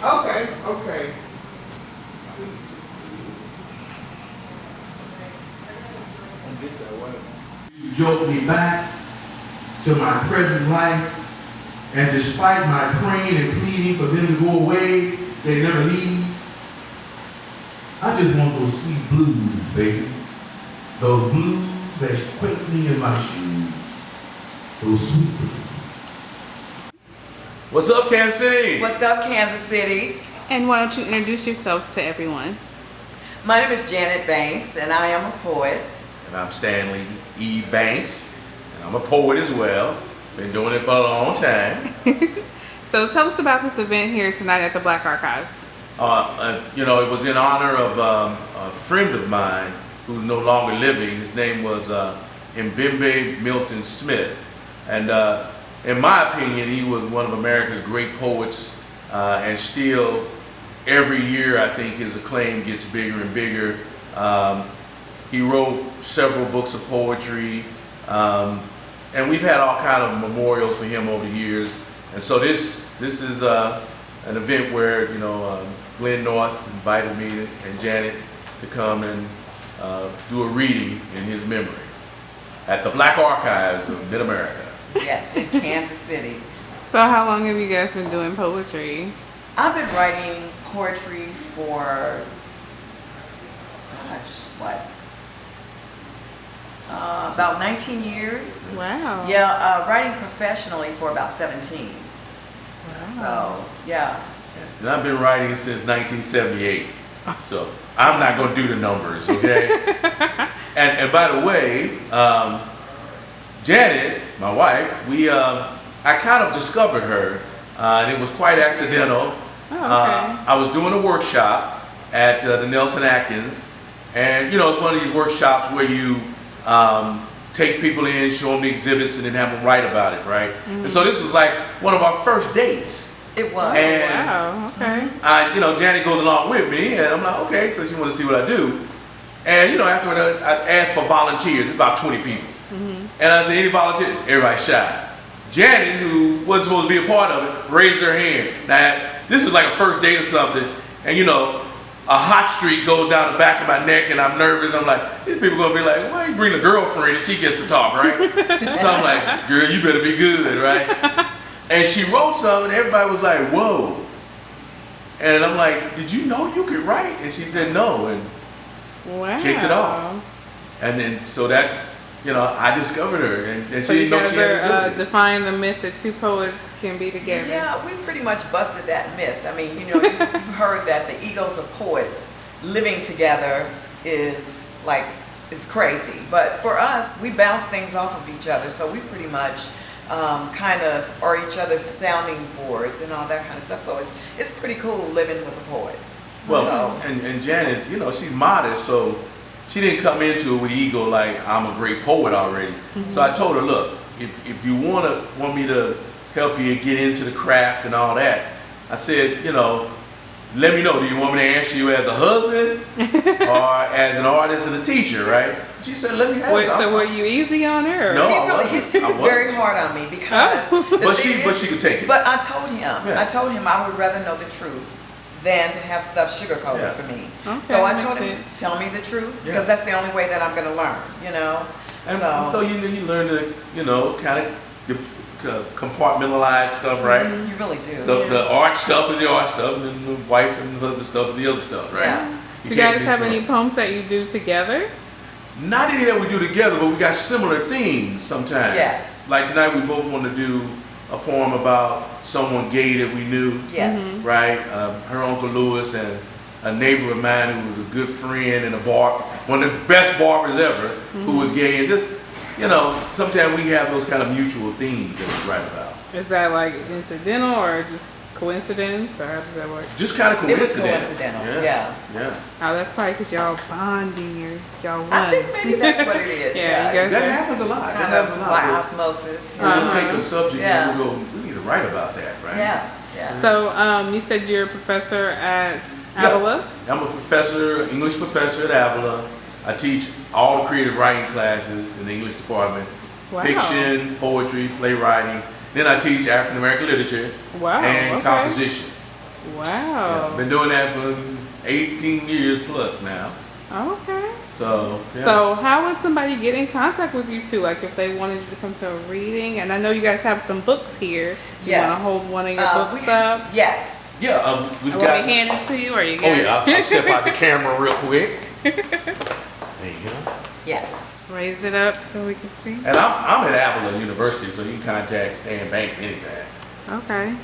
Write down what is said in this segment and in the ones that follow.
Okay, okay. Jolt me back to my present life, and despite my praying and pleading for them to go away, they never leave. I just want those sweet blues, baby. Those blues that quake me in my shoes. Those sweet blues. What's up, Kansas City? What's up, Kansas City? And why don't you introduce yourself to everyone? My name is Janet Banks, and I am a poet. And I'm Stanley E. Banks, and I'm a poet as well. Been doing it for a long time. So tell us about this event here tonight at the Black Archives. It was in honor of a friend of mine who's no longer living. His name was Mbembe Milton Smith. And in my opinion, he was one of America's great poets. And still, every year, I think his acclaim gets bigger and bigger. He wrote several books of poetry. And we've had all kind of memorials for him over the years. And so this is an event where, Glenn North invited me and Janet to come and do a reading in his memory at the Black Archives of Mid-America. Yes, in Kansas City. So how long have you guys been doing poetry? I've been writing poetry for, about 19 years. Wow. Yeah, writing professionally for about 17. Wow. So, yeah. And I've been writing since 1978. So I'm not going to do the numbers, okay? and by the way, Janet, my wife, I kind of discovered her, and it was quite accidental. Oh, okay. I was doing a workshop at the Nelson Atkins, and it's one of these workshops where you take people in, show them the exhibits, and then have them write about it, right? Mm-hmm. And so this was like one of our first dates. It was. And wow, okay. Janet goes along with me, and I'm like, okay, so she wants to see what I do. And afterward, I asked for volunteers. It's about 20 people. Mm-hmm. And I said, any volunteers? Everybody shy. Janet, who wasn't supposed to be a part of it, raised her hand. Now, this is like a first date or something, and a hot streak goes down the back of my neck, and I'm nervous. I'm like, these people gonna be like, why you bring a girlfriend and she gets to talk, right? So I'm like, girl, you better be good, right? And she wrote something, and everybody was like, whoa. And I'm like, did you know you could write? And she said no, and wow. kicked it off. And then, so that's, I discovered her, and So she you didn't know guys she had are to do it. defying the myth that two poets can be together. Yeah, we pretty much busted that myth. I mean, you've heard that the egos of poets living together is like, it's crazy. But for us, we bounce things off of each other, so we pretty much kind of are each other's sounding boards and all that kind of stuff. So it's pretty cool living with a poet. Well, and Janet, she's modest, so she didn't come into it with ego like I'm a great poet already. Mm-hmm. So I told her, look, if you want me to help you get into the craft and all that, I said, let me know. Do you want me to answer you as a husband or as an artist and a teacher, right? She said, let me have it. So were you easy on her? No, he's very hard on me because but she could take it. But I told him I would rather know the truth than to have stuff sugarcoated for me. Okay, so I told him, tell me the truth, because that's the only way that I'm going to learn, And so you learn to, kind of compartmentalize stuff, right? You really do. The art stuff is the art stuff, and then the wife and the husband stuff is the other stuff, right? Yeah. Do you guys have any poems that you do together? Not any that we do together, but we got similar themes sometimes. Yes. Like tonight, we both want to do a poem about someone gay that we knew. Yes. Right? Her Uncle Lewis and a neighbor of mine who was a good friend and one of the best barbers ever, who was gay. And just, sometimes we have those kind of mutual themes that we write about. Is that like incidental or just coincidence, or how does that work? Just kind of coincidental. It was coincidental, yeah. Yeah. Oh, that's probably because y'all bonding or y'all run. I think maybe that's what it is. Yeah, you guys That happens a lot. Kind That happens of a lot. by osmosis. We'll take a subject and Yeah. we'll go, we need to write about that, right? Yeah. So you said you're a professor at Avila? I'm a English professor at Avila. I teach all the creative writing classes in the English department. Wow. Fiction, poetry, playwriting. Then I teach African American literature and composition. Wow. Yeah, been doing that for 18 years plus now. Okay. So, yeah. So how would somebody get in contact with you two? Like if they wanted you to come to a reading, and I know you guys have some books here. You want to hold one of your books up? Yes. Yeah, we've I got. want me hand it to you, or you Oh got it? yeah, I'll step out the camera real quick. There you go. Yes. Raise it up so we can see. And I'm at Avila University, so you can contact Stan Banks anytime. Okay.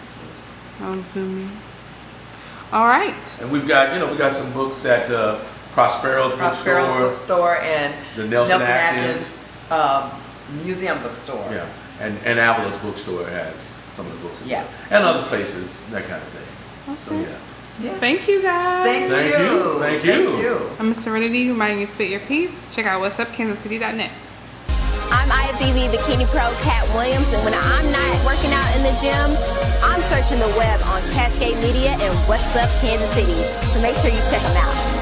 I'll zoom in. All right. And we've got, we got some books at Prospero's Bookstore and the Nelson Atkins Museum Bookstore. Yeah, and Avila's bookstore has some of the books as Yes. well. And other places, that kind of thing. So Okay. yeah. Yes. Thank you, guys. Thank you. Thank you. Thank you. I'm Serenity, reminding you to spit your piece. Check out whatsupkansascity.net. I'm IFBB Bikini Pro Cat Williams, and when I'm not working out in the gym, I'm searching the web on Cascade Media and What's Up Kansas City. So make sure you check them out.